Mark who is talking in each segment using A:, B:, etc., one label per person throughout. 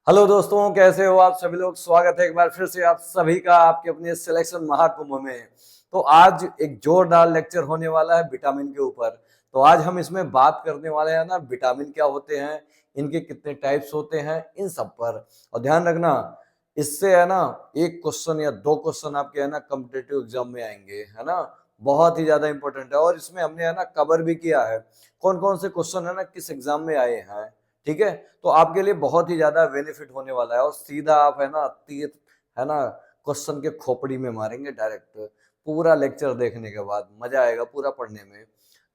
A: Hello दोस्तों, कैसे हो आप सभी लोग। स्वागत है एक बार फिर से आप सभी का आपके अपने सिलेक्शन महाकुंभ में। तो आज एक जोरदार लेक्चर होने वाला है विटामिन के ऊपर। तो आज हम इसमें बात करने वाले हैं ना, विटामिन क्या होते हैं, इनके कितने टाइप्स होते हैं, इन सब पर। और ध्यान रखना, इससे है ना एक क्वेश्चन या दो क्वेश्चन आपके है ना कॉम्पिटेटिव एग्जाम में आएंगे, है ना। बहुत ही ज्यादा इंपॉर्टेंट है और इसमें हमने है ना कवर भी किया है कौन कौन से क्वेश्चन है ना किस एग्जाम में आए हैं। ठीक है, तो आपके लिए बहुत ही ज्यादा बेनिफिट होने वाला है और सीधा आप है ना तीर है ना क्वेश्चन के खोपड़ी में मारेंगे डायरेक्ट। पूरा लेक्चर देखने के बाद मजा आएगा पूरा पढ़ने में।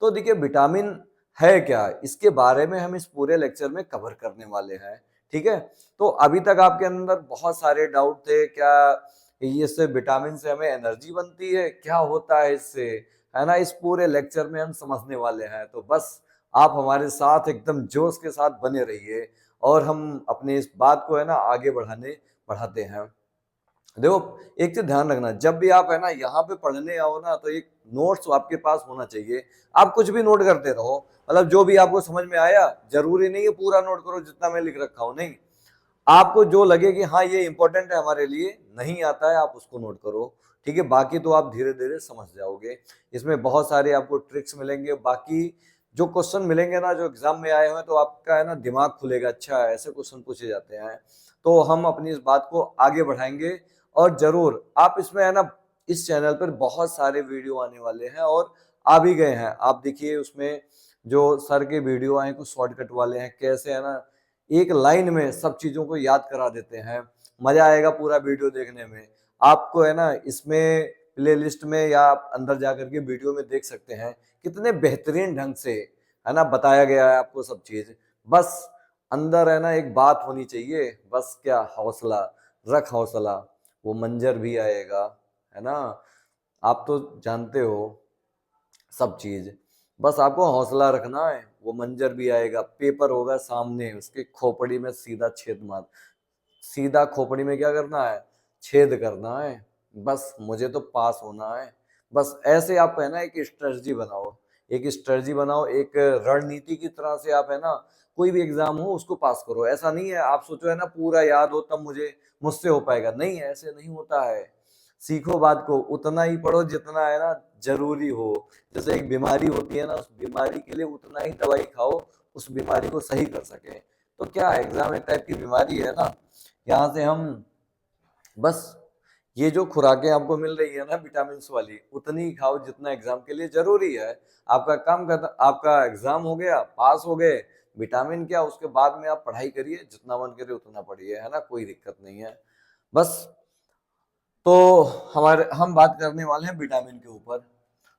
A: तो देखिए, विटामिन है क्या, इसके बारे में हम इस पूरे लेक्चर में कवर करने वाले हैं। ठीक है, तो अभी तक आपके अंदर बहुत सारे डाउट थे, क्या ये से विटामिन से हमें एनर्जी बनती है, क्या होता है इससे, है ना। इस पूरे लेक्चर में हम समझने वाले हैं, तो बस आप हमारे साथ एकदम जोश के साथ बने रहिए और हम अपनी इस बात को है ना आगे बढ़ाते हैं। देखो, एक चीज ध्यान रखना, जब भी आप है ना यहाँ पे पढ़ने आओ ना, तो एक नोट्स आपके पास होना चाहिए। आप कुछ भी नोट करते रहो, मतलब जो भी आपको समझ में आया, जरूरी नहीं है पूरा नोट करो जितना मैं लिख रखा हूं, नहीं। आपको जो लगे कि हाँ ये इंपॉर्टेंट है हमारे लिए, नहीं आता है, आप उसको नोट करो। ठीक है, बाकी तो आप धीरे धीरे समझ जाओगे। इसमें बहुत सारे आपको ट्रिक्स मिलेंगे, बाकी जो क्वेश्चन मिलेंगे ना जो एग्जाम में आए हुए हैं, तो आपका है ना दिमाग खुलेगा, अच्छा ऐसे क्वेश्चन पूछे जाते हैं। तो हम अपनी इस बात को आगे बढ़ाएंगे और जरूर आप इसमें है ना, इस चैनल पर बहुत सारे वीडियो आने वाले हैं और आ भी गए हैं। आप देखिए उसमें जो सर के वीडियो आए कुछ शॉर्टकट वाले हैं, कैसे है ना एक लाइन में सब चीजों को याद करा देते हैं। मजा आएगा पूरा वीडियो देखने में। आपको है ना इसमें प्ले लिस्ट में या आप अंदर जाकर के वीडियो में देख सकते हैं कितने बेहतरीन ढंग से है ना बताया गया है आपको सब चीज। बस अंदर है ना एक बात होनी चाहिए, बस क्या, हौसला रख, हौसला, वो मंजर भी आएगा, है ना। आप तो जानते हो सब चीज, बस आपको हौसला रखना है, वो मंजर भी आएगा। पेपर होगा सामने, उसके खोपड़ी में सीधा छेद मार, सीधा खोपड़ी में क्या करना है, छेद करना है। बस मुझे तो पास होना है। बस ऐसे आप है ना एक स्ट्रेटजी बनाओ, एक स्ट्रेटजी बनाओ, एक रणनीति की तरह से आप है ना कोई भी एग्जाम हो उसको पास करो। ऐसा नहीं है आप सोचो है ना पूरा याद हो तब मुझसे हो पाएगा, नहीं, ऐसे नहीं होता है। सीखो बात को, उतना ही पढ़ो जितना है ना जरूरी हो। जैसे एक बीमारी होती है ना, उस बीमारी के लिए उतना ही दवाई खाओ उस बीमारी को सही कर सके। तो क्या एग्जाम एक टाइप की बीमारी है ना, यहाँ से हम बस ये जो खुराकें आपको मिल रही है ना विटामिन वाली, उतनी ही खाओ जितना एग्जाम के लिए जरूरी है। आपका काम कर, आपका एग्जाम हो गया, पास हो गए, विटामिन क्या, उसके बाद में आप पढ़ाई करिए, जितना मन करे उतना पढ़िए, है ना, कोई दिक्कत नहीं है। बस, तो हम बात करने वाले हैं विटामिन के ऊपर।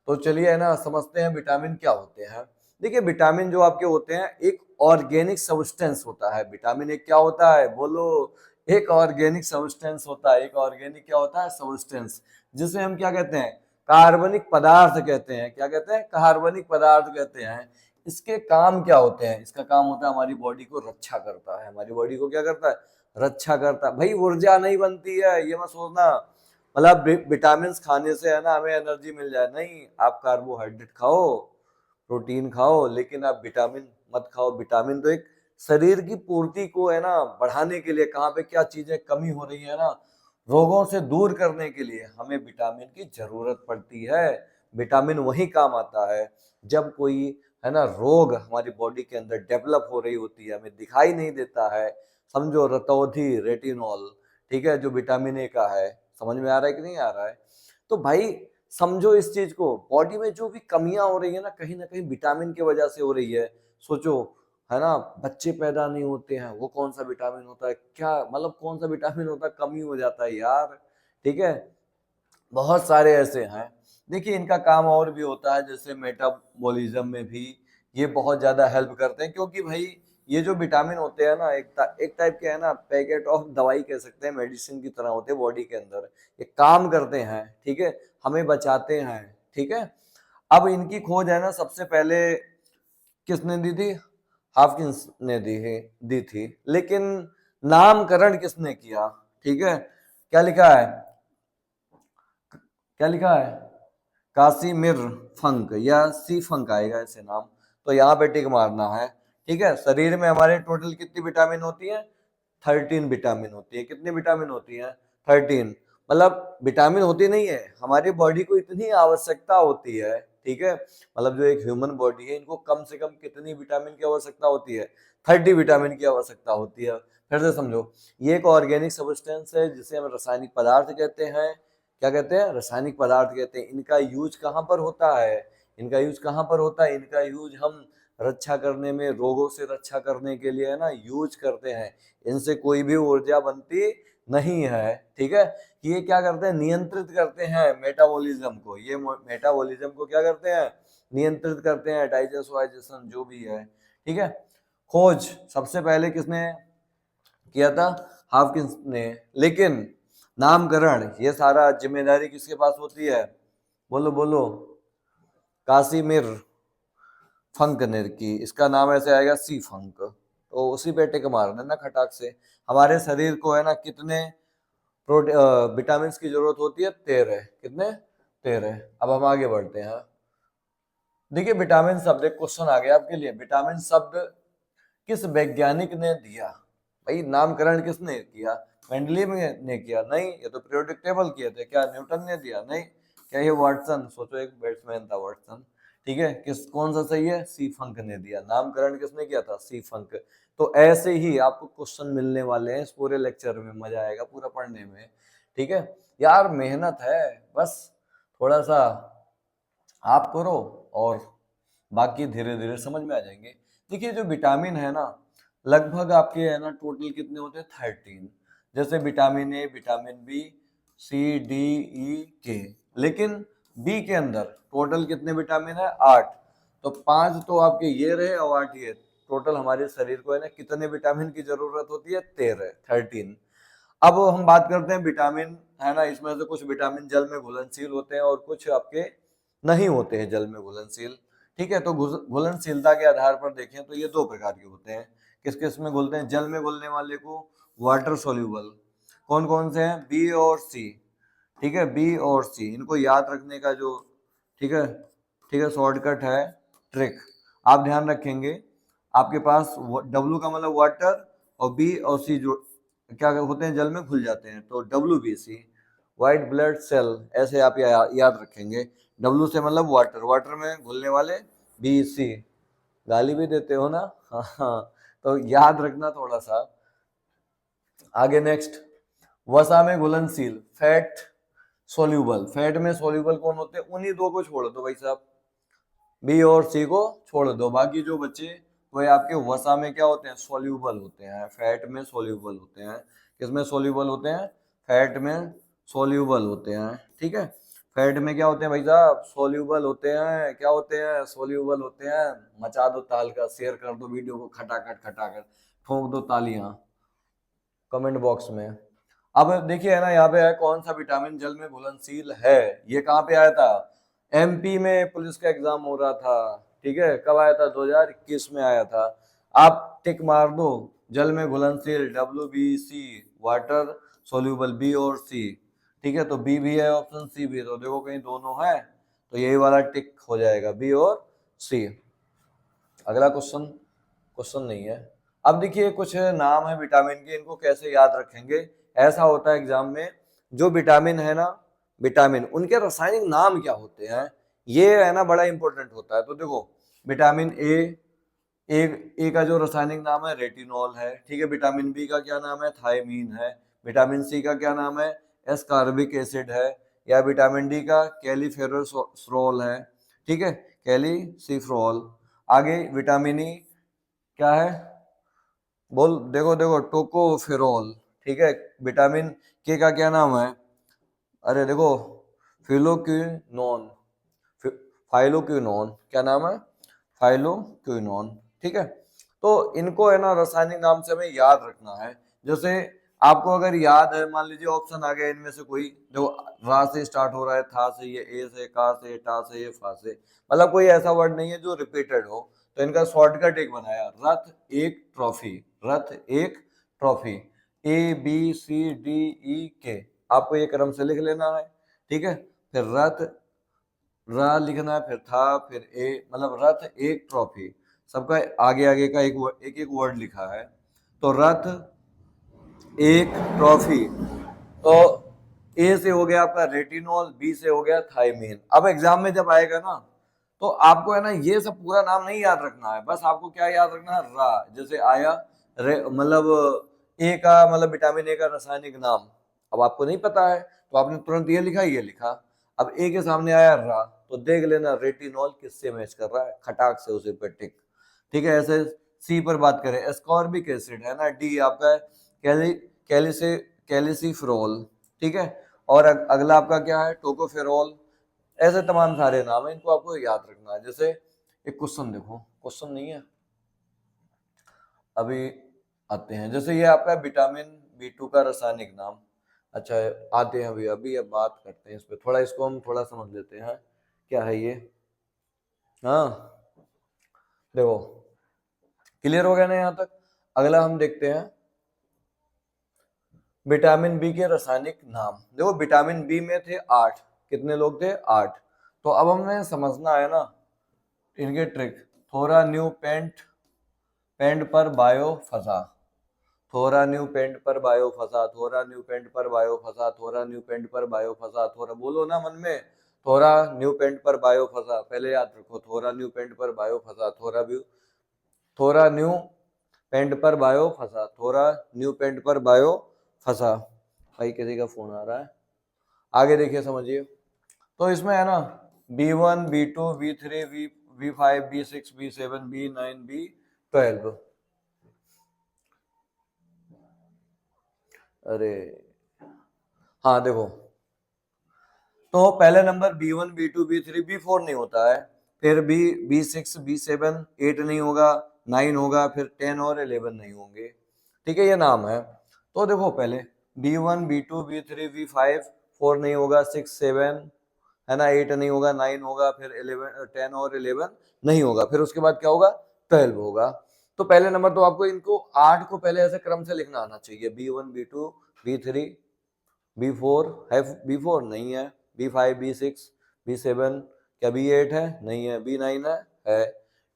A: तो चलिए है ना समझते हैं विटामिन क्या होते हैं। देखिए, विटामिन जो आपके होते हैं एक ऑर्गेनिक सब्सटेंस होता है। विटामिन एक क्या होता है, बोलो, एक ऑर्गेनिक सब्सटेंस होता है। एक ऑर्गेनिक क्या होता है, सब्सटेंस, जिसे हम क्या कहते हैं, कार्बनिक पदार्थ कहते हैं। क्या कहते हैं, कार्बनिक पदार्थ कहते हैं। इसके काम क्या होते हैं, इसका काम होता है हमारी बॉडी को रक्षा करता है। हमारी बॉडी को क्या करता है, रक्षा करता है। भाई ऊर्जा नहीं बनती है ये मत सोचना, मतलब विटामिन खाने से है ना हमें एनर्जी मिल जाए, नहीं। आप कार्बोहाइड्रेट खाओ, प्रोटीन खाओ, लेकिन आप विटामिन मत खाओ। विटामिन तो एक शरीर की पूर्ति को है ना बढ़ाने के लिए, कहाँ पे क्या चीजें कमी हो रही है ना, रोगों से दूर करने के लिए हमें विटामिन की जरूरत पड़ती है। विटामिन वही काम आता है जब कोई है ना रोग हमारी बॉडी के अंदर डेवलप हो रही होती है, हमें दिखाई नहीं देता है। समझो रतौधी, रेटिनॉल, ठीक है, जो विटामिन ए का है। समझ में आ रहा है कि नहीं आ रहा है। तो भाई समझो इस चीज को, बॉडी में जो भी कमियां हो रही है ना कहीं विटामिन की वजह से हो रही है। सोचो, है ना, बच्चे पैदा नहीं होते हैं, वो कौन सा विटामिन होता है, क्या मतलब कौन सा विटामिन होता है, कमी हो जाता है यार। ठीक है, बहुत सारे ऐसे हैं। देखिए, इनका काम और भी होता है, जैसे मेटाबॉलिज्म में भी ये बहुत ज्यादा हेल्प करते हैं, क्योंकि भाई ये जो विटामिन होते हैं ना एक टाइप के है ना पैकेट ऑफ दवाई कह सकते हैं, मेडिसिन की तरह होते हैं बॉडी के अंदर। ये काम करते हैं, ठीक है, हमें बचाते हैं। ठीक है, अब इनकी खोज है ना सबसे पहले किसने दी थी, हाफकिंस ने दी थी, लेकिन नामकरण किसने किया, ठीक है, क्या लिखा है, क्या लिखा है, कासिमिर फंक या सी फंक आएगा ऐसे नाम। तो यहाँ पे टिक मारना है। ठीक है, शरीर में हमारे टोटल कितनी विटामिन होती है, 13 विटामिन होती है। कितनी विटामिन होती है? 13। मतलब विटामिन होती नहीं है, हमारी बॉडी को इतनी आवश्यकता होती है, ठीक है। मतलब जो एक ह्यूमन बॉडी है, इनको कम से कम कितनी विटामिन की आवश्यकता होती है? 30 विटामिन की आवश्यकता होती है। फिर से समझो, ये एक ऑर्गेनिक सब्सटेंस है जिसे हम रासायनिक पदार्थ कहते हैं। क्या कहते हैं? रासायनिक पदार्थ कहते हैं। इनका यूज कहाँ पर होता है? इनका यूज कहाँ पर होता है? इनका यूज हम रक्षा करने में, रोगों से रक्षा करने के लिए है ना, यूज करते हैं। इनसे कोई भी ऊर्जा बनती नहीं है, ठीक है। ये क्या करते हैं? नियंत्रित करते हैं मेटाबॉलिज्म को। ये मेटाबॉलिज्म को क्या करते हैं? नियंत्रित करते हैं, डाइजेशन जो भी है, ठीक है। खोज सबसे पहले किसने किया था? हाफकिंस ने। लेकिन नामकरण, ये सारा जिम्मेदारी किसके पास होती है? बोलो बोलो। कासिमिर फंकनेर की। इसका नाम ऐसे आएगा, सी फंक। तो उसी पे टिक मारना ना खटाक से। हमारे शरीर को है ना कितने विटामिन की जरूरत होती है? 13। कितने? 13। अब हम आगे बढ़ते हैं। देखिए विटामिन शब्द, एक क्वेश्चन आ गया आपके लिए। विटामिन शब्द किस वैज्ञानिक ने दिया? भाई नामकरण किसने किया? मेंडलीव ने किया? नहीं। ये तो पीरियोडिक टेबल किए थे। क्या न्यूटन ने दिया? नहीं। क्या ये वाटसन? सोचो, एक बैट्समैन था वाटसन, ठीक है। कौन सा सही है? सी फंक ने दिया। नामकरण किसने किया था? सी फंक। तो ऐसे ही आपको क्वेश्चन मिलने वाले हैं इस पूरे लेक्चर में। मजा आएगा पूरा पढ़ने में, ठीक है यार। मेहनत है, बस थोड़ा सा आप करो और बाकी धीरे धीरे समझ में आ जाएंगे। देखिए जो विटामिन है ना, लगभग आपके है ना टोटल कितने होते हैं? 13। जैसे vitamin A, vitamin B, C, D, E, K. लेकिन बी के अंदर टोटल कितने विटामिन है? 8। तो 5 तो आपके ये रहे और 8 ये। टोटल हमारे शरीर को है ना कितने विटामिन की जरूरत होती है? 13। अब हम बात करते हैं विटामिन, है ना। इसमें से कुछ विटामिन जल में घुलनशील होते हैं और कुछ आपके नहीं होते हैं जल में घुलनशील, ठीक है। तो घुलनशीलता के आधार पर देखें तो ये 2 प्रकार के होते हैं। किस किस में घुलते हैं? जल में घुलने वाले को वाटर सोल्यूबल। कौन कौन से हैं? बी और सी, ठीक है। बी और सी, इनको याद रखने का जो, ठीक है, ठीक है, शॉर्टकट है, ट्रिक आप ध्यान रखेंगे। आपके पास डब्ल्यू का मतलब वाटर, और बी और सी जो क्या होते हैं? जल में घुल जाते हैं। तो WBC, व्हाइट ब्लड सेल, ऐसे आप याद रखेंगे। W से मतलब वाटर, वाटर में घुलने वाले BC। गाली भी देते हो ना? हाँ, तो याद रखना थोड़ा सा। आगे नेक्स्ट, वसा में घुलनशील, फैट सोल्यूबल। फैट में सोल्यूबल कौन होते हैं? उन्हीं 2 को छोड़ दो भाई साहब, बी और सी को छोड़ दो। बाकी जो बच्चे वो आपके वसा में क्या होते हैं? सोल्यूबल होते हैं, फैट में सोल्यूबल होते हैं। किसमें सोल्यूबल होते हैं? फैट में सोल्यूबल होते हैं, ठीक है। फैट में क्या होते हैं भाई साहब? सोल्यूबल होते हैं। क्या होते हैं? सोल्यूबल होते हैं। मचा दो ताल का, शेयर कर दो वीडियो को, खटाखट खटाखट ठोक दो तालियां कमेंट बॉक्स में। अब देखिए है ना, यहाँ पे है कौन सा विटामिन जल में घुलनशील है। ये कहाँ पे आया था? MP में पुलिस का एग्जाम हो रहा था, ठीक है। कब आया था? 2021 में आया था। आप टिक मार दो, जल में घुलनशील WBC, वाटर सोल्यूबल बी और सी, ठीक है। तो बी भी है ऑप्शन, सी भी है। तो देखो कहीं दोनों है, तो यही वाला टिक हो जाएगा, बी और सी। अगला क्वेश्चन, क्वेश्चन नहीं है। अब देखिए कुछ नाम है विटामिन के, इनको कैसे याद रखेंगे? ऐसा होता है एग्जाम में, जो विटामिन है ना, विटामिन उनके रासायनिक नाम क्या होते हैं, ये है ना बड़ा इंपॉर्टेंट होता है। तो देखो विटामिन ए का जो रासायनिक नाम है रेटिनॉल है, ठीक है। विटामिन बी का क्या नाम है? थायमीन है। विटामिन सी का क्या नाम है? एस्कॉर्बिक एसिड है। या विटामिन डी का कैल्सिफेरॉल है, ठीक है, कैल्सिफेरॉल। आगे विटामिन ई क्या है? बोल, देखो देखो, टोकोफेरोल, ठीक है। विटामिन के का क्या नाम है? अरे देखो, फिलोक्विनोन, फाइलोक्विनोन, क्या नाम है? फाइलोक्विनोन, ठीक है। तो इनको है ना रासायनिक नाम से हमें याद रखना है। जैसे आपको अगर याद है, मान लीजिए ऑप्शन आ गया इनमें से कोई, जो रा से स्टार्ट हो रहा है, था से, ये ए से, का से, टा से, ये फा से, मतलब कोई ऐसा वर्ड नहीं है जो रिपीटेड हो। तो इनका शॉर्टकट एक बनाया, रथ एक ट्रॉफी। रथ एक ट्रॉफी, ABCDEK। आपको ये क्रम से लिख लेना है, ठीक है। फिर रथ, र लिखना है, फिर था, फिर ए, मतलब रथ एक ट्रॉफी। सबका आगे आगे का एक एक वर्ड लिखा है। तो रथ एक ट्रॉफी। तो ए से हो गया आपका रेटिनॉल, बी से हो गया थायमीन। अब एग्जाम में जब आएगा ना तो आपको है ना ये सब पूरा नाम नहीं याद रखना है, बस आपको क्या याद रखना है, रा। जैसे आया मतलब ए का मतलब विटामिन ए का रासायनिक नाम, अब आपको नहीं पता है तो आपने तुरंत ये लिखा, ये लिखा। अब ए के सामने आया रा, तो देख लेना रेटिनॉल किससे मैच कर रहा है, खटाक से उसे पे टिक। ठीक है। ऐसे सी पर बात करें, एस्कॉर्बिक एसिड है ना, डी आपका है कैली कैलिसे कैलिसिफ्रोल। ठीक है। और अगला आपका क्या है, टोकोफेरोल। ऐसे तमाम सारे नाम है, इनको आपको याद रखना है। जैसे एक क्वेश्चन देखो, क्वेश्चन नहीं है अभी आते हैं। जैसे ये आपका विटामिन बी2 का रासायनिक नाम। अच्छा आते हैं अभी अभी, अब बात करते हैं इस पे थोड़ा, इसको हम थोड़ा समझ लेते हैं क्या है ये। हाँ देखो, क्लियर हो गया ना यहाँ तक। अगला हम देखते हैं विटामिन बी के रासायनिक नाम। देखो विटामिन बी में थे 8, कितने लोग थे, 8। तो अब हमें समझना है ना इनके ट्रिक। थोड़ा न्यू पेंट, पेंट पर बायो फंसा, थोड़ा न्यू पेंट पर बायो फंसा, थोड़ा न्यू पेंट पर बायो फंसा, थोड़ा न्यू पेंट पर बायो फंसा। थोड़ा बोलो ना मन में, थोड़ा न्यू पेंट पर बायो फंसा, पहले याद रखो, थोड़ा न्यू पेंट पर बायो फंसा, थोड़ा न्यू पेंट पर बायो फंसा, थोड़ा न्यू पेंट पर बायो फंसा। भाई किसी का फोन आ रहा है, आगे देखिए समझिए। तो इसमें है ना B1 B2 B3 B5 B6 B7 B9 B12। अरे हाँ देखो, तो पहले number B1 B2 B3 B4 नहीं होता है, फिर B6 B7 8 नहीं होगा, 9 होगा, फिर 10 और 11 नहीं होंगे। ठीक है, ये नाम है। तो देखो पहले B1 B2 B3 B5 4 नहीं होगा, 6 7 है ना, 8 नहीं होगा, 9 होगा, फिर 11 10 और 11 नहीं होगा, फिर उसके बाद क्या होगा, 12 होगा। तो पहले नंबर तो आपको इनको 8 को पहले ऐसे क्रम से लिखना आना चाहिए, B1 B2 B3 B4 है, B4 नहीं है, B5 B6 B7, क्या B8 है, नहीं है, B9 है,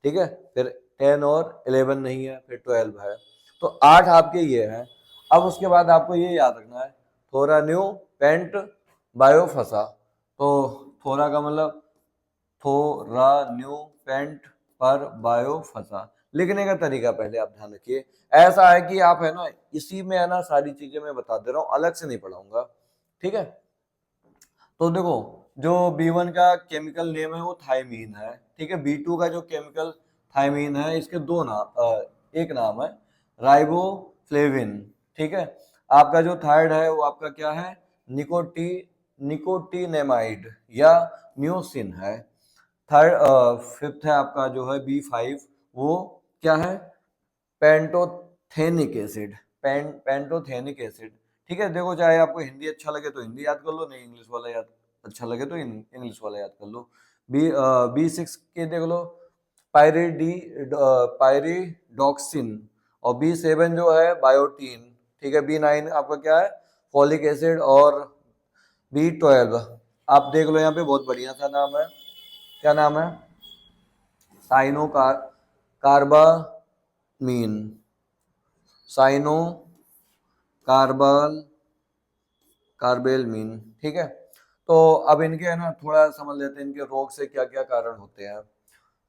A: ठीक है, फिर 10 और 11 नहीं है, फिर 12 है। तो 8 आपके ये हैं। अब उसके बाद आपको ये याद रखना है, थोड़ा न्यू पेंट बायो फंसा। तो थोड़ा का मतलब थोड़ा न्यू पेंट पर बायो फंसा। लिखने का तरीका पहले आप ध्यान रखिए, ऐसा है कि आप है ना इसी में है ना सारी चीजें मैं बता दे रहा हूँ, अलग से नहीं पढ़ाऊंगा। ठीक है। तो देखो जो B1 का केमिकल नेम है वो थायमीन है। ठीक है। B2 का जो केमिकल थायमीन है, इसके दो नाम, एक नाम है राइबोफ्लेविन। ठीक है। आपका जो थर्ड है वो आपका क्या है, निकोटी निकोटिनेमाइड या न्यूसिन है। थर्ड फिफ्थ है आपका जो है B5, वो क्या है, पेंटोथेनिक एसिड, पेंटोथेनिक एसिड। ठीक है। देखो चाहे आपको हिंदी अच्छा लगे तो हिंदी याद कर लो, नहीं इंग्लिश वाला याद अच्छा लगे तो इंग्लिश वाला याद कर लो। B6 के देख लो, पायरिडी पायरिडॉक्सिन। और B7 जो है बायोटीन। ठीक है। B9 आपका क्या है, फॉलिक एसिड। और B12 आप देख लो यहाँ पे बहुत बढ़िया सा नाम है, क्या नाम है, साइनो कार्बामीन, साइनो कार्बल कार्बेलमीन। ठीक है। तो अब इनके है ना थोड़ा समझ लेते हैं इनके रोग से क्या क्या कारण होते हैं।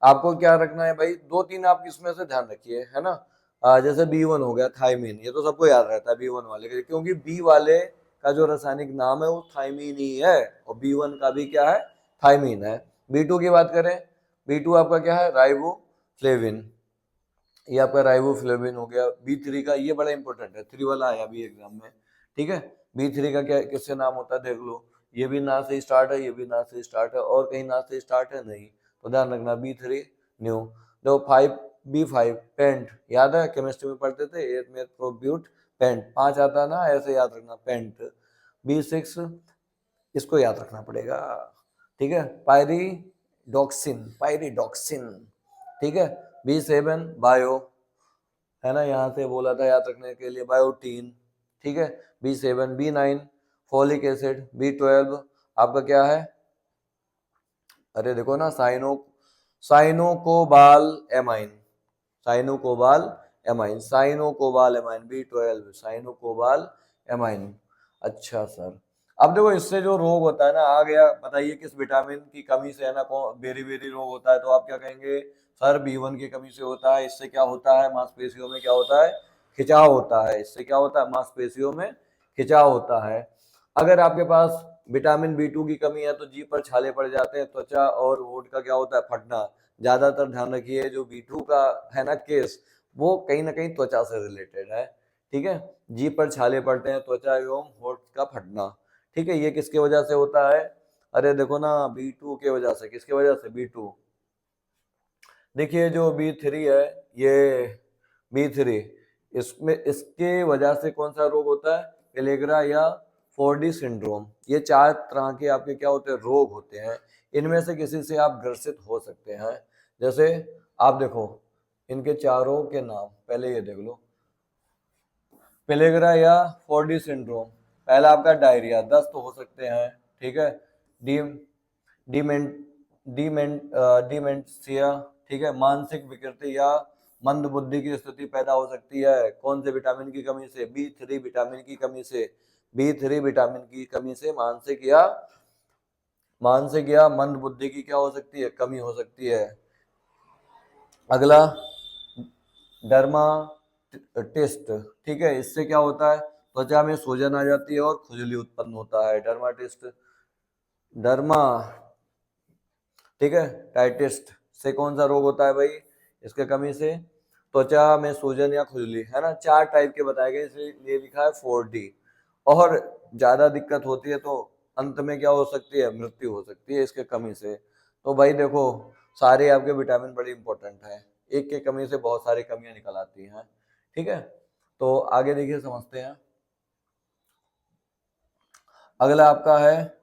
A: आपको क्या रखना है भाई, दो तीन आप इसमें से ध्यान रखिए, है ना। जैसे B1 हो गया थायमीन, ये तो सबको याद रहता है B1 वाले के, क्योंकि बी वाले का जो रासायनिक नाम है वो थायमीन ही है, और B1 का भी क्या है, थायमीन है। B2 की बात करें, B2 आपका क्या है, राइबोफ्लेविन, ये आपका राइबोफ्लेविन हो गया। B3 का, ये बड़ा इंपॉर्टेंट है, 3 वाला आया भी एग्जाम में। ठीक है। B3 का क्या किससे नाम होता है देख लो, ये भी ना से स्टार्ट है, ये भी ना से स्टार्ट है, और कहीं ना से स्टार्ट है नहीं, तो ध्यान रखना B3 न्यू। दो 5 B5 पेंट, याद है केमिस्ट्री में पढ़ते थे, एट में प्रोब्यूट पेंट, 5 आता है ना, ऐसे याद रखना पेंट। B6 इसको याद रखना पड़ेगा। ठीक है। Pyridoxine, pyridoxine. ठीक है। B7 बायो, है ना, यहाँ से बोला था याद रखने के लिए, बायोटीन। ठीक है। B7 B9 folic acid. B12 आपका क्या है, अरे देखो ना, cyanocobalamin, cyanocobalamin, cyanocobalamin, B12 cyanocobalamin. अच्छा सर, अब देखो इससे जो रोग होता है ना, आ गया बताइए किस विटामिन की कमी से है ना बेरी बेरी रोग होता है, तो आप क्या कहेंगे सर B1 की कमी से होता है। इससे क्या होता है, मांसपेशियों में क्या होता है, खिंचाव होता है। इससे क्या होता है, मांसपेशियों में खिंचाव होता है। अगर आपके पास विटामिन B2 की कमी है तो जीभ पर छाले पड़ जाते हैं, त्वचा और होंठ का क्या होता है, फटना। ज्यादातर ध्यान रखिए जो B2 का है ना केस, वो कहीं ना कहीं त्वचा से रिलेटेड है। ठीक है, जीभ पर छाले पड़ते हैं, त्वचा एवं होंठ का फटना। ठीक है, ये किसके वजह से होता है, अरे देखो ना B2 के वजह से। किसके वजह से, B2। देखिए जो B3 है, ये B3, इसमें इसके वजह से कौन सा रोग होता है, पेलेग्रा या 4D सिंड्रोम। ये 4 तरह के आपके क्या होते हैं, रोग होते हैं। इनमें से किसी से आप ग्रसित हो सकते हैं। जैसे आप देखो इनके चारों के नाम, पहले ये देख लो, पेलेग्रा या 4D सिंड्रोम। पहला आपका डायरिया, दस्त हो सकते हैं। ठीक है, डी डीमेंट डिमेंशिया। ठीक है, मानसिक विकृति या मंद बुद्धि की स्थिति पैदा हो सकती है। कौन से विटामिन की कमी से, B3 विटामिन की कमी से। B3 विटामिन की कमी से मानसिक या मंद बुद्धि की क्या हो सकती है, कमी हो सकती है। अगला डर्माटिस्ट। ठीक है, इससे क्या होता है, त्वचा में सूजन आ जाती है और खुजली उत्पन्न होता है। डर्माटिस्ट, डर्मा, ठीक है, टाइटिस्ट से कौन सा रोग होता है भाई, इसके कमी से त्वचा में सूजन या खुजली, है ना। 4 टाइप के बताए गए, इसलिए लिखा है 4D। और ज्यादा दिक्कत होती है तो अंत में क्या हो सकती है, मृत्यु हो सकती है इसके कमी से। तो भाई देखो सारे आपके विटामिन बड़े इंपॉर्टेंट है, एक के कमी से बहुत सारी कमियां निकल आती हैं। ठीक है, तो आगे देखिए समझते हैं। अगला आपका है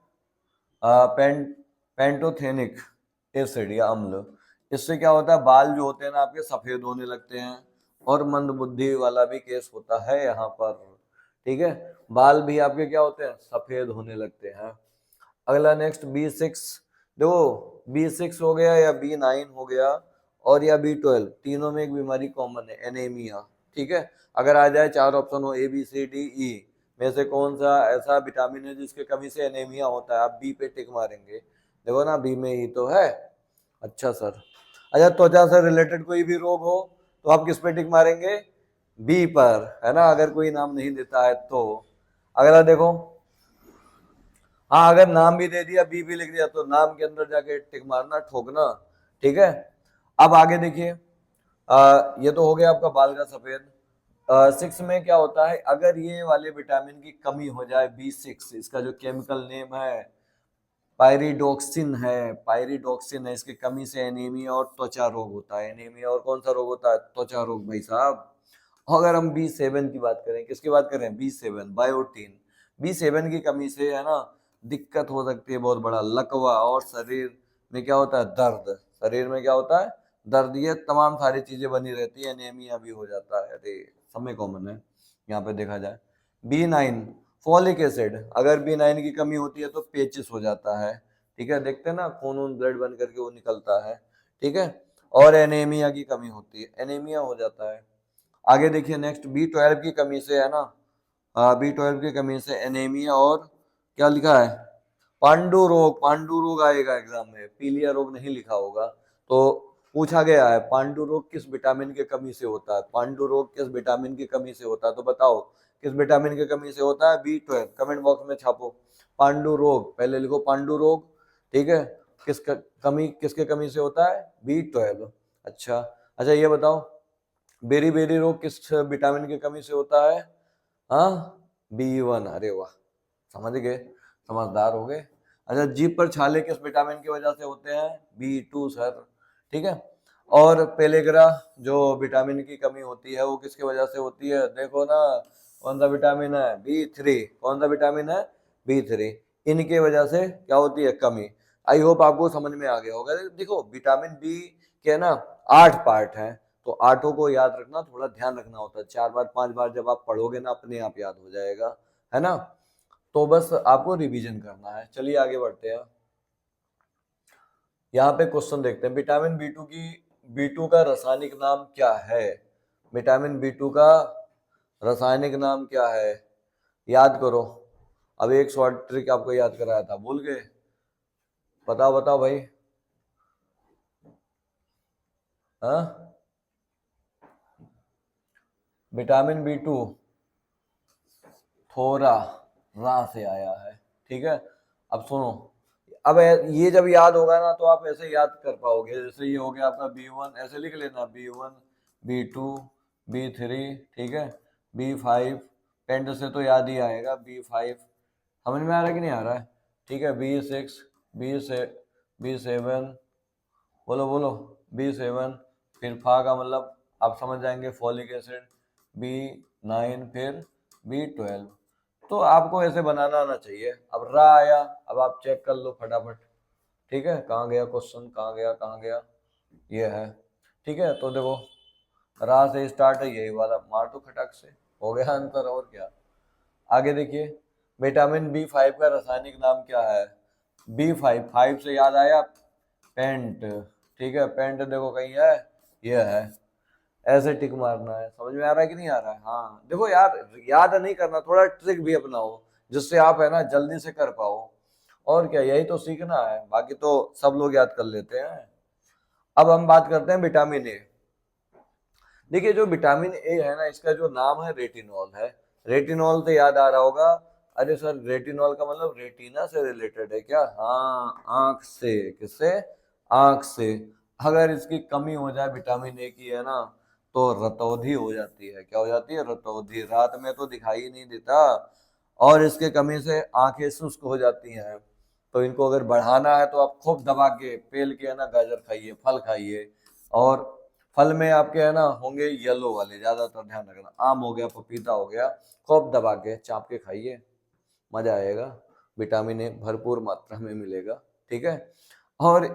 A: पेंटोथेनिक एसिड या अम्ल। इससे क्या होता है, बाल जो होते हैं ना आपके सफेद होने लगते हैं, और मंद बुद्धि वाला भी केस होता है यहाँ पर। ठीक है, बाल भी आपके क्या होते हैं, सफेद होने लगते हैं। अगला नेक्स्ट B6। देखो B6 हो गया या B9 हो गया और या B12, तीनों में एक बीमारी कॉमन है, एनीमिया। ठीक है, अगर आ जाए 4 ऑप्शन हो ABCDE में से कौन सा ऐसा विटामिन है जिसके कमी से एनीमिया होता है, आप बी पे टिक मारेंगे। देखो ना बी में ही तो है। अच्छा सर, अच्छा त्वचा से रिलेटेड कोई भी रोग हो तो आप किस पे टिक मारेंगे, बी पर, है ना, अगर कोई नाम नहीं देता है तो। अगला देखो, हाँ अगर नाम भी दे दिया, बी भी लिख दिया, तो नाम के अंदर जाके टिक मारना, ठोकना। ठीक है, अब आगे देखिए, ये तो हो गया आपका बाल का सफेद। 6 में क्या होता है, अगर ये वाले विटामिन की कमी हो जाए, B6, इसका जो केमिकल नेम है पायरिडोक्सिन है, पायरिडोक्सिन है, इसकी कमी से एनीमिया और त्वचा रोग होता है। एनीमिया और कौन सा रोग होता है, त्वचा रोग भाई साहब। अगर हम B7 की बात करें, किसकी बात करें, B7 बायोटीन। B7 की कमी से है ना दिक्कत हो सकती है बहुत बड़ा, लकवा, और शरीर में क्या होता है, दर्द। शरीर में क्या होता है, दर्द। ये तमाम सारी चीजें बनी रहती है, एनीमिया भी हो जाता है। अरे सब में कॉमन है यहाँ पे देखा जाए। B9 फॉलिक एसिड, अगर B9 की कमी होती है तो पेचिस हो जाता है। ठीक है, देखते हैं ना खून वून ब्लड बन करके वो निकलता है। ठीक है, और एनीमिया की कमी होती है, एनीमिया हो जाता है। आगे देखिए नेक्स्ट, B12 की कमी से है ना, B12 की कमी से एनीमिया और क्या लिखा है, पांडु रोग। पांडु रोग आएगा एग्जाम में, पीलिया रोग नहीं लिखा होगा। तो पूछा गया है पांडु रोग किस विटामिन की कमी से होता है, पांडु रोग किस विटामिन की कमी से होता है, तो बताओ किस विटामिन की कमी से होता है, B12। कमेंट बॉक्स में छापो पांडु रोग, पहले लिखो पांडु रोग। ठीक है, किसके कमी से होता है, B12। अच्छा अच्छा, ये बताओ बेरी बेरी रोग किस विटामिन की कमी से होता है, हाँ B1। अरे वाह, समझ गए, समझदार हो गए। अच्छा, जीभ पर छाले किस विटामिन की वजह से होते हैं, B2 सर। ठीक है, और पेलेग्रा जो विटामिन की कमी होती है वो किसकी वजह से होती है, देखो ना कौन सा विटामिन है, B3। कौन सा विटामिन है, B3। इनके वजह से क्या होती है, कमी। आई होप आपको समझ में आ गया होगा। देखो विटामिन बी के ना 8 पार्ट हैं, तो आठों को याद रखना थोड़ा ध्यान रखना होता है। 4 बार 5 बार जब आप पढ़ोगे ना अपने आप याद हो जाएगा, है ना। तो बस आपको रिवीजन करना है। चलिए आगे बढ़ते हैं। यहाँ पे क्वेश्चन देखते हैं, विटामिन B2 का रासायनिक नाम क्या है। विटामिन B2 का रासायनिक नाम क्या है? याद करो। अब एक शॉर्ट ट्रिक आपको याद कराया था, भूल गए? बताओ बताओ भाई। हाँ, विटामिन B2 थोड़ा रा से आया है, ठीक है। अब सुनो, अब ये जब याद होगा ना तो आप ऐसे याद कर पाओगे। जैसे ये हो गया आपका B1, ऐसे लिख लेना, B1, B2, B3, ठीक है, B5। पेंट से तो याद ही आएगा, B5। समझ में आ रहा है कि नहीं आ रहा है? ठीक है, B6, B7, बोलो बोलो, B7। फिर फा का मतलब आप समझ जाएंगे, फॉलिक एसिड। B9, फिर B12। तो आपको ऐसे बनाना आना चाहिए। अब रा आया, अब आप चेक कर लो फटाफट। ठीक है, कहाँ गया क्वेश्चन, कहाँ गया कहाँ गया, ये है। ठीक है, तो देखो, रा से स्टार्ट है, यही वाला, मार दो खटाक से, हो गया आंसर। और क्या, आगे देखिए, विटामिन B5 का रासायनिक नाम क्या है? B5, 5 से याद आया, पेंट। ठीक है, पेंट देखो कहीं है, ये है। ऐसे टिक मारना है। समझ में आ रहा है कि नहीं आ रहा है? हाँ देखो यार, याद नहीं करना, थोड़ा ट्रिक भी अपनाओ जिससे आप है ना जल्दी से कर पाओ। और क्या, यही तो सीखना है, बाकी तो सब लोग याद कर लेते हैं। अब हम बात करते हैं विटामिन ए। देखिए, जो विटामिन ए है ना, इसका जो नाम है रेटिनॉल है। रेटिनॉल से याद आ रहा होगा, अरे सर रेटिनॉल का मतलब रेटिना से रिलेटेड है क्या? हाँ, आंख से। किससे? आंख से। अगर इसकी कमी हो जाए विटामिन ए की, है ना, तो रतौंधी हो जाती है। क्या हो जाती है? रतौंधी। रात में तो दिखाई नहीं देता, और इसके कमी से आंखें शुष्क हो जाती हैं। तो इनको अगर बढ़ाना है तो आप खूब दबा के पेल के, है ना, गाजर खाइए, फल खाइए। और फल में आपके, है ना, होंगे येलो वाले, ज्यादातर ध्यान रखना। आम हो गया, पपीता हो गया, खूब दबा के चाप के खाइए, मजा आएगा। विटामिन ए भरपूर मात्रा में मिलेगा। ठीक है। और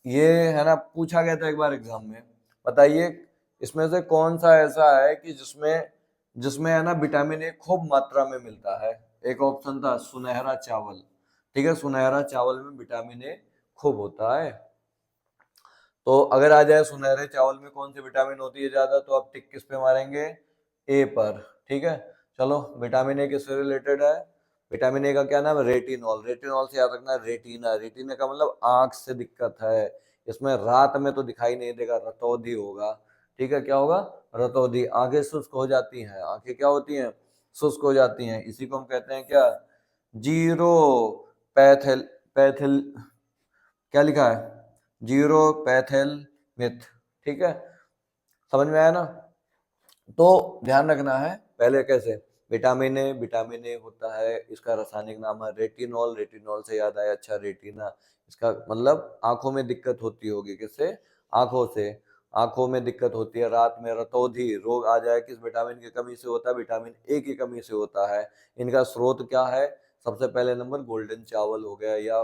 A: ये, है ना, पूछा गया था एक बार एग्जाम में, बताइए इसमें से कौन सा ऐसा है कि जिसमें जिसमें है ना विटामिन ए खूब मात्रा में मिलता है? एक ऑप्शन था सुनहरा चावल। ठीक है, सुनहरा चावल में विटामिन ए खूब होता है। तो अगर आ जाए सुनहरे चावल में कौन सी विटामिन होती है ज्यादा, तो आप टिक किस पे मारेंगे? ए पर। ठीक है, चलो, विटामिन ए किससे रिलेटेड है? विटामिन ए का क्या नाम है? रेटिनॉल। रेटिनॉल से याद रखना, रेटिना। रेटिना का मतलब आंख से दिक्कत है। इसमें रात में तो दिखाई नहीं देगा, रतौंधी होगा। ठीक है, क्या होगा? रतौंधी। आंखें शुष्क हो जाती हैं। आंखें क्या होती हैं? शुष्क हो जाती हैं। इसी को हम कहते हैं क्या? जीरो पैथल पैथल क्या लिखा है? जीरो पैथल मिथ। ठीक है, समझ में आया ना? तो ध्यान रखना है पहले कैसे। विटामिन ए होता है, इसका रासायनिक नाम है रेटिनॉल। रेटिनॉल से याद आया, अच्छा, रेटिना। इसका मतलब आंखों में दिक्कत होती होगी, किससे? आंखों से। आंखों में दिक्कत होती है, रात में रतौंधी रोग आ जाए, किस विटामिन की कमी से होता है? विटामिन ए की कमी से होता है। इनका स्रोत क्या है? सबसे पहले नंबर गोल्डन चावल हो गया, या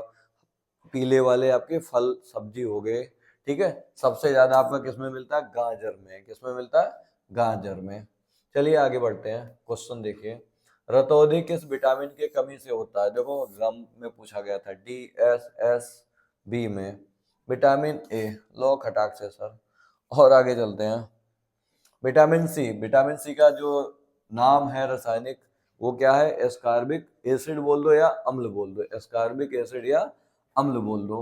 A: पीले वाले आपके फल सब्जी हो गए। ठीक है, सबसे ज्यादा आपका किसमें मिलता है? गाजर में। किसमें मिलता है? गाजर में। चलिए आगे बढ़ते हैं, क्वेश्चन देखिए। रतौंधी किस विटामिन की कमी से होता है? देखो एग्जाम में पूछा गया था, DSSB में। विटामिन ए, लो खटाक से सर। और आगे चलते हैं, विटामिन सी। विटामिन सी का जो नाम है रासायनिक, वो क्या है? एस्कॉर्बिक एसिड बोल दो या अम्ल बोल दो। एस्कॉर्बिक एसिड या अम्ल बोल दो।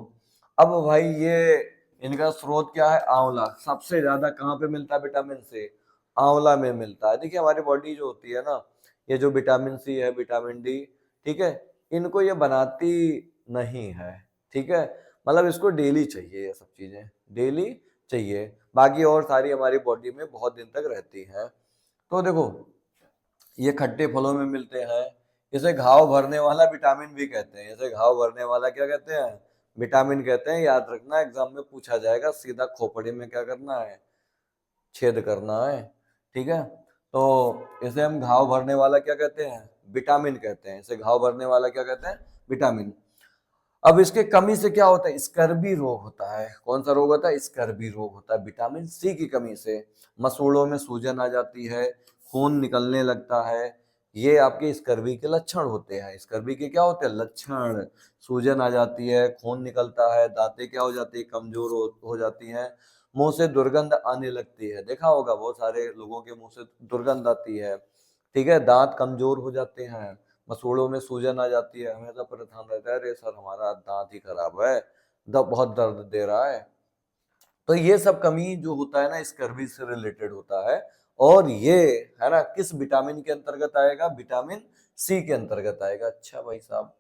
A: अब भाई ये, इनका स्रोत क्या है? आंवला। सबसे ज्यादा कहाँ पे मिलता है विटामिन सी? आंवला में मिलता है। देखिए हमारी बॉडी जो होती है ना, ये जो विटामिन सी है, विटामिन डी, ठीक है, इनको ये बनाती नहीं है। ठीक है, मतलब इसको डेली चाहिए, ये सब चीजें डेली चाहिए। बाकी और सारी हमारी बॉडी में बहुत दिन तक रहती हैं। तो देखो, ये खट्टे फलों में मिलते हैं। इसे घाव भरने वाला विटामिन भी कहते हैं। इसे घाव भरने वाला क्या कहते हैं? विटामिन कहते हैं। याद रखना, एग्जाम में पूछा जाएगा, सीधा खोपड़ी में क्या करना है? छेद करना है। ठीक है, तो इसे हम घाव भरने वाला क्या कहते हैं? विटामिन कहते हैं। इसे घाव भरने वाला क्या कहते हैं? विटामिन। अब इसके कमी से क्या होता है? स्कर्वी रोग होता है। कौन सा रोग होता है? स्कर्वी रोग होता है विटामिन सी की कमी से। मसूड़ों में सूजन आ जाती है, खून निकलने लगता है। ये आपके स्कर्वी के लक्षण होते हैं। स्कर्वी के क्या होते हैं? लक्षण। सूजन आ जाती है, खून निकलता है, दांतें क्या हो जाती है? कमजोर हो जाती हैं, मुंह से दुर्गंध आने लगती है, देखा होगा बहुत सारे लोगों के मुंह से दुर्गंध आती है। ठीक है, दांत कमजोर हो जाते हैं, मसूड़ों में सूजन आ जाती है, हमेशा परेशान रहता है, अरे सर हमारा दांत ही खराब है, बहुत दर्द दे रहा है। तो ये सब कमी जो होता है ना, स्कर्वी से रिलेटेड होता है। और ये है ना किस विटामिन के अंतर्गत आएगा? विटामिन सी के अंतर्गत आएगा। अच्छा भाई साहब,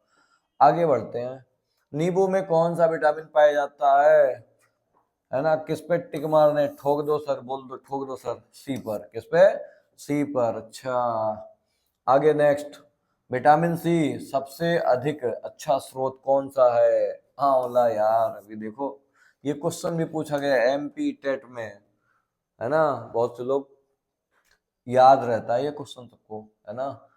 A: आगे बढ़ते हैं। नींबू में कौन सा विटामिन पाया जाता है ना? किस पे टिक मारने? ठोक दो सर, बोल दो, ठोक दो सर। सी पर। किस पे? सी पर। अच्छा, आगे नेक्स्ट। विटामिन सी सबसे अधिक अच्छा स्रोत कौन सा है? हाँ ओला यार, अभी देखो ये क्वेश्चन भी पूछा गया एमपी टेट में, है ना? बहुत से लोग याद रहता है ये क्वेश्चन सबको, है ना?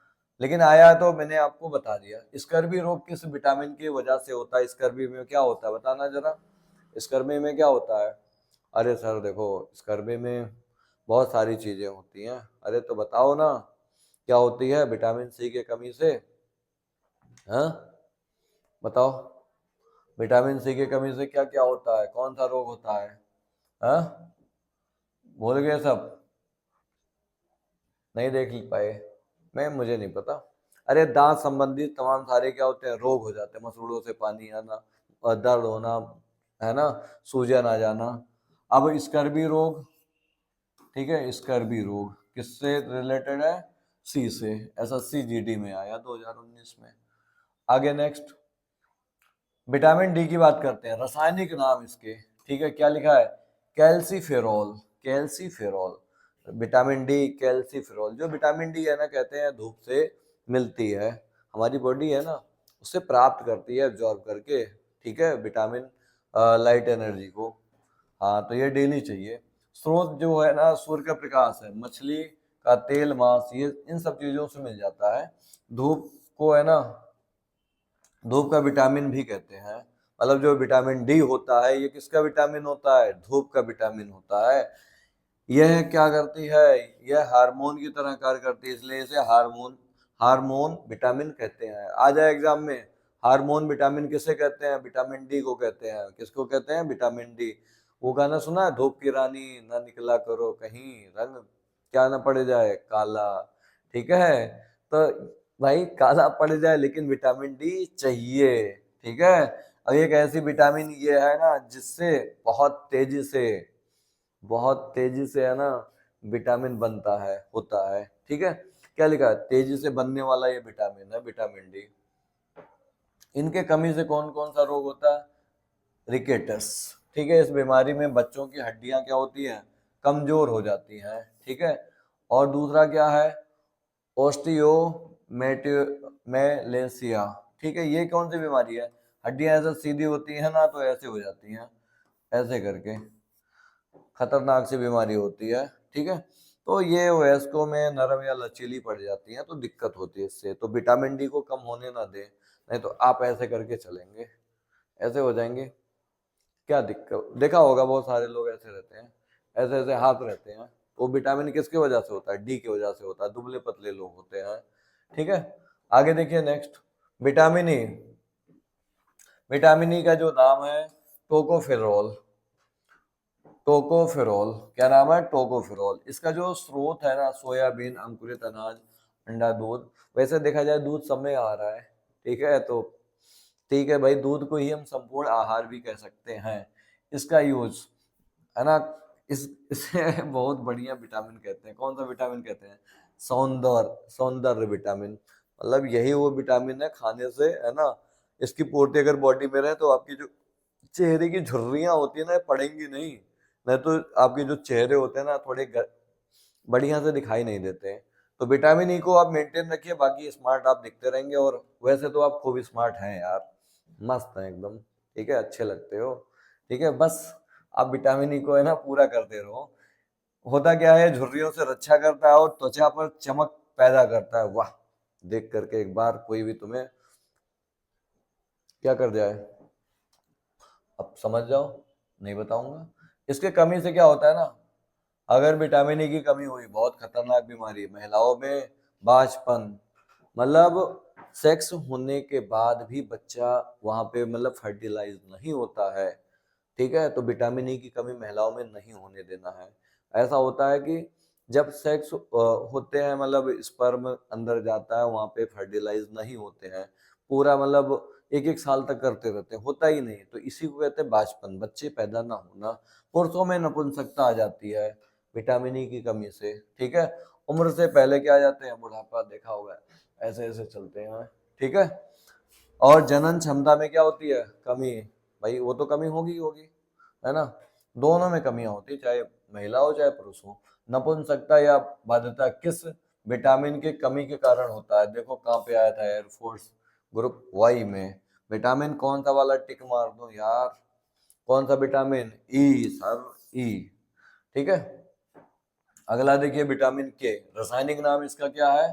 A: लेकिन आया तो मैंने आपको बता दिया। स्कर्वी रोग किस विटामिन की वजह से होता है? स्कर्वी में क्या होता है बताना जरा, स्कर्वी में क्या होता है? अरे सर देखो, स्कर्वी में बहुत सारी चीजें होती हैं। अरे तो बताओ ना, क्या होती है विटामिन सी की कमी से? हाँ बताओ, विटामिन सी की कमी से क्या क्या होता है? कौन सा रोग होता है? हाँ, भूल गए सब? नहीं देख पाए? मुझे नहीं पता। अरे दांत संबंधित तमाम सारे क्या होते हैं? रोग हो जाते हैं, मसूड़ों से पानी आना और दर्द होना, है ना, सूजन आ जाना। अब स्कर्वी रोग, ठीक है, स्कर्वी रोग किससे रिलेटेड है? सी से। एसएससी जीडी में आया 2019 में। आगे नेक्स्ट, विटामिन डी की बात करते हैं, रासायनिक नाम इसके। ठीक है, क्या लिखा है? Calciferol. Calciferol, vitamin D calciferol. जो विटामिन डी है ना, कहते हैं धूप से मिलती है, हमारी बॉडी है ना उससे प्राप्त करती है, एब्जॉर्ब करके, ठीक है, विटामिन लाइट एनर्जी को। हाँ तो ये डेली चाहिए। स्रोत जो है ना, सूर्य का प्रकाश है, मछली का तेल, मांस, ये इन सब चीजों से मिल जाता है। धूप को है ना, धूप का विटामिन भी कहते हैं। मतलब जो विटामिन डी होता है, ये किसका विटामिन होता है? धूप का विटामिन होता है। यह क्या करती है? यह हार्मोन की तरह कार्य करती है, इसलिए इसे हार्मोन हार्मोन विटामिन कहते हैं। आ जाए एग्जाम में, हार्मोन विटामिन किसे कहते हैं? विटामिन डी को कहते हैं। किसको कहते हैं? Vitamin D. वो गाना सुना है, धूप की रानी ना निकला करो कहीं, रंग क्या ना पड़ जाए काला। ठीक है, तो भाई काला पड़ जाए लेकिन विटामिन डी चाहिए। ठीक है, अब एक ऐसी विटामिन ये है ना जिससे बहुत तेजी से है ना विटामिन बनता है, होता है। ठीक है, क्या लिखा है? तेजी से बनने वाला ये विटामिन है, विटामिन डी। इनके कमी से कौन कौन सा रोग होता है? रिकेटस। ठीक है, इस बीमारी में बच्चों की हड्डियां क्या होती हैं? कमजोर हो जाती हैं। ठीक है, और दूसरा क्या है? ओस्टियोमेलेसिया। ठीक है, ये कौन सी बीमारी है? हड्डियां ऐसे सीधी होती हैं ना तो ऐसे हो जाती हैं, ऐसे करके, खतरनाक सी बीमारी होती है। ठीक है, तो ये वयस्कों में नरम या लचीली पड़ जाती है, तो दिक्कत होती है इससे। तो विटामिन डी को कम होने ना दे, नहीं तो आप ऐसे करके चलेंगे, ऐसे हो जाएंगे। क्या दिक्कत, देखा होगा बहुत सारे लोग ऐसे रहते हैं, ऐसे ऐसे हाथ रहते हैं। वो विटामिन किसकी वजह से होता है? डी की वजह से होता है, दुबले पतले लोग होते हैं। ठीक है, आगे देखिए next, vitamin E. Vitamin E का जो नाम है टोकोफेरोल। टोकोफेरोल, क्या नाम है? टोकोफेरोल। इसका जो स्रोत है ना, सोयाबीन, अंकुरित अनाज, अंडा, दूध। वैसे देखा जाए दूध सब में आ रहा है, ठीक है, तो ठीक है भाई, दूध को ही हम संपूर्ण आहार भी कह सकते हैं। इसका यूज है ना, इसे बहुत बढ़िया विटामिन कहते हैं। कौन सा विटामिन कहते हैं? सौंदर्य विटामिन। मतलब यही वो विटामिन है, खाने से है ना, इसकी पूर्ति अगर बॉडी में रहे तो आपकी जो चेहरे की झुर्रियां होती है ना, पड़ेंगी नहीं तो आपके जो चेहरे होते हैं ना, थोड़े बढ़िया से दिखाई नहीं देते हैं। तो विटामिन ई को आप मेंटेन रखिए, बाकी स्मार्ट आप दिखते रहेंगे। और वैसे तो आप खूब स्मार्ट हैं यार, मस्त हैं एकदम, ठीक है, अच्छे लगते हो। ठीक है, बस आप विटामिन ई को है ना पूरा करते रहो। होता क्या है, झुर्रियों से रक्षा करता है और त्वचा पर चमक पैदा करता है। वाह, देख करके एक बार कोई भी तुम्हें क्या कर जाए, अब समझ जाओ, नहीं बताऊंगा। इसके कमी से क्या होता है ना, अगर विटामिन ई की कमी हुई, बहुत खतरनाक बीमारी है। महिलाओं में बांझपन, मतलब सेक्स होने के बाद भी बच्चा वहां पे मतलब फर्टिलाइज नहीं होता है। ठीक है। तो विटामिन ई की कमी महिलाओं में नहीं होने देना है। ऐसा होता है कि जब सेक्स होते हैं, मतलब स्पर्म अंदर जाता है, वहां पे फर्टिलाइज नहीं होते हैं, पूरा मतलब एक एक साल तक करते रहते हैं, होता ही नहीं, तो इसी को कहते हैं बांझपन, बच्चे पैदा ना होना। पुरुषों में नपुंसकता आ जाती है विटामिन ई की कमी से। ठीक है। उम्र से पहले क्या आ जाते हैं, बुढ़ापा, देखा होगा ऐसे ऐसे चलते हैं। ठीक है। और जनन क्षमता में क्या होती है, कमी। भाई वो तो कमी होगी ही होगी, है ना। दोनों में कमियां होती है, चाहे महिला हो चाहे पुरुष हो। नपुंसकता या बाध्यता किस विटामिन की कमी के कारण होता है, देखो कहाँ पे आया था, एयरफोर्स ग्रुप वाई में। विटामिन कौन सा वाला, टिक मार दो यार, कौन सा विटामिन, ई सर, ई। ठीक है। अगला देखिए विटामिन के, रासायनिक नाम इसका क्या है,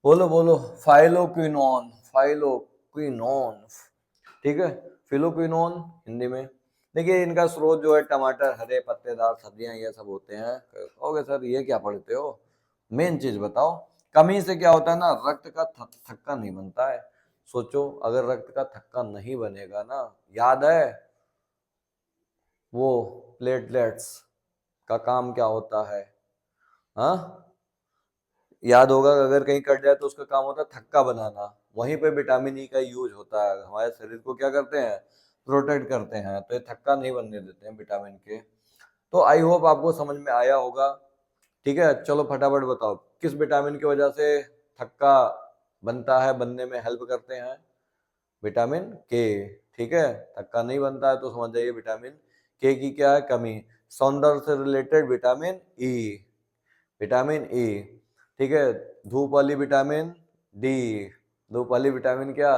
A: बोलो बोलो, फाइलोक्विनोन, फाइलोक्विनोन। ठीक है। फिलोक्विनोन हिंदी में। देखिए इनका स्रोत जो है टमाटर, हरे पत्तेदार सब्जियां, ये सब होते हैं। कहोगे सर ये क्या पढ़ते हो, मेन चीज बताओ। कमी से क्या होता है ना, रक्त का थक्का नहीं बनता है। सोचो अगर रक्त का थक्का नहीं बनेगा ना, याद है वो प्लेटलेट्स का काम क्या होता है, हाँ याद होगा, अगर कहीं कट जाए तो उसका काम होता है थक्का बनाना। वहीं पे विटामिन ई का यूज होता है, हमारे शरीर को क्या करते हैं, प्रोटेक्ट करते हैं, तो ये थक्का नहीं बनने देते हैं विटामिन के। तो आई होप आपको समझ में आया होगा। ठीक है, चलो फटाफट बताओ, किस विटामिन की वजह से थक्का बनता है, बनने में हेल्प करते हैं, विटामिन के। ठीक है। थक्का नहीं बनता है तो समझ जाइए विटामिन के की क्या है, कमी। सौंदर्य से related vitamin E, vitamin E. ठीक है। धूप वाली विटामिन डी, धूप वाली विटामिन क्या,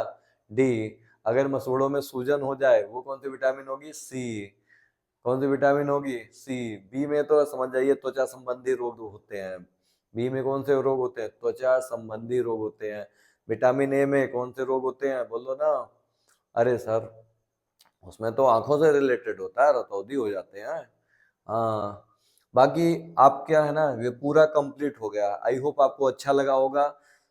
A: डी। अगर मसूड़ों में सूजन हो जाए, वो कौन सी विटामिन होगी, सी। कौन सी विटामिन होगी, सी। बी में तो समझ जाइए त्वचा संबंधी रोग होते हैं। बी में कौन से रोग होते हैं, त्वचा संबंधी रोग होते हैं। विटामिन ए में कौन से रोग होते हैं, बोलो ना। अरे सर उसमें तो आंखों से रिलेटेड होता है, रतौंधी हो जाते हैं। हाँ। बाकी आप क्या है ना, ये पूरा कंप्लीट हो गया, आई होप आपको अच्छा लगा होगा।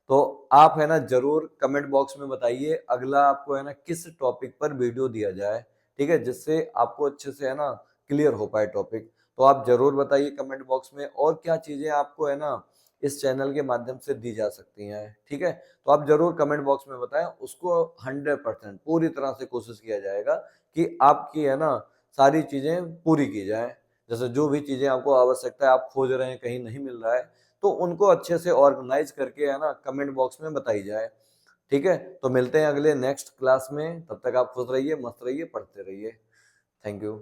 A: तो आप है ना जरूर कमेंट बॉक्स में बताइए अगला आपको है ना किस टॉपिक पर वीडियो दिया जाए। ठीक है, जिससे आपको अच्छे से है ना क्लियर हो पाए टॉपिक। तो आप जरूर बताइए कमेंट बॉक्स में, और क्या चीजें आपको है ना इस चैनल के माध्यम से दी जा सकती हैं। ठीक है। तो आप जरूर कमेंट बॉक्स में बताएं, उसको 100% पूरी तरह से कोशिश किया जाएगा कि आपकी है ना सारी चीजें पूरी की जाए। जैसे जो भी चीजें आपको आवश्यकता है, आप खोज रहे हैं कहीं नहीं मिल रहा है, तो उनको अच्छे से ऑर्गेनाइज करके है ना कमेंट बॉक्स में बताई जाए। ठीक है। तो मिलते हैं अगले नेक्स्ट क्लास में, तब तक आप खुश रहिए, मस्त रहिए, पढ़ते रहिए। Thank you.